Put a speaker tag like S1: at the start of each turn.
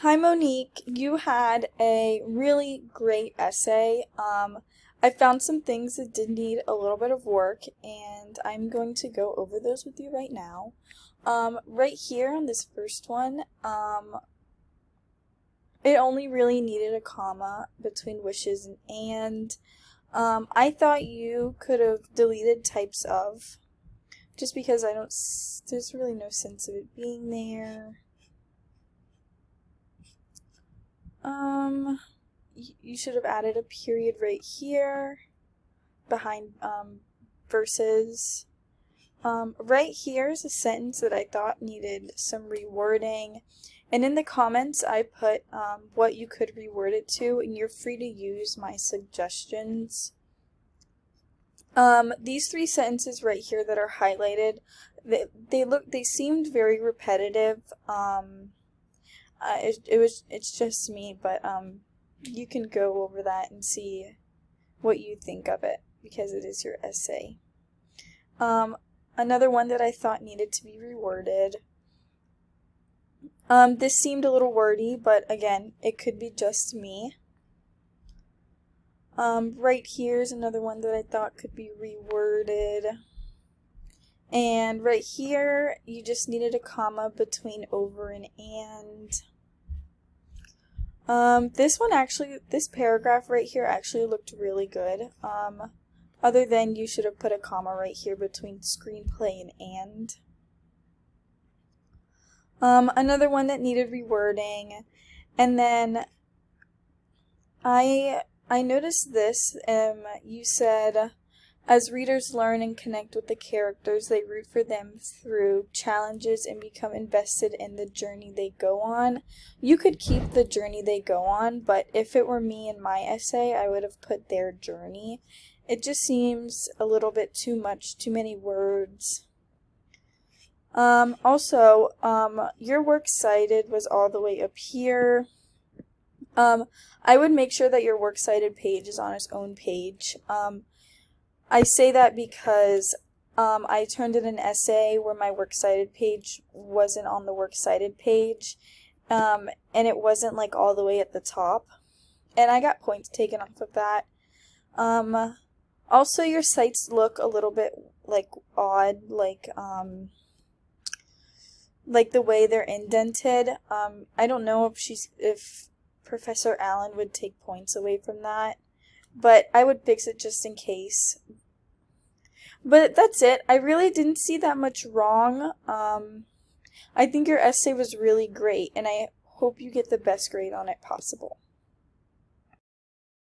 S1: Hi Monique, you had a really great essay. I found some things that did need a little bit of work, and I'm going to go over those with you right now. Right here on this first one, it only really needed a comma between wishes and. I thought you could have deleted types of, just because there's really no sense of it being there. Um, you should have added a period right here behind verses. Right here is a sentence that I thought needed some rewording. And in the comments, I put what you could reword it to, and you're free to use my suggestions. These three sentences right here that are highlighted, they seemed very repetitive. It's just me, but you can go over that and see what you think of it because it is your essay. Another one that I thought needed to be reworded. This seemed a little wordy, but again, it could be just me. Right here's another one that I thought could be reworded. And right here, you just needed a comma between over and. This paragraph right here actually looked really good. Other than you should have put a comma right here between screenplay and. Another one that needed rewording. And then I noticed this, you said, as readers learn and connect with the characters, they root for them through challenges and become invested in the journey they go on. You could keep the journey they go on, but if it were me in my essay, I would have put their journey. It just seems a little bit too much, too many words. Also, your works cited was all the way up here. I would make sure that your works cited page is on its own page. I say that because I turned in an essay where my works cited page wasn't on the works cited page, and it wasn't like all the way at the top, and I got points taken off of that. Also, your cites look a little bit like odd, like the way they're indented. I don't know if Professor Allen would take points away from that, but I would fix it just in case. But that's it. I really didn't see that much wrong. I think your essay was really great, and I hope you get the best grade on it possible.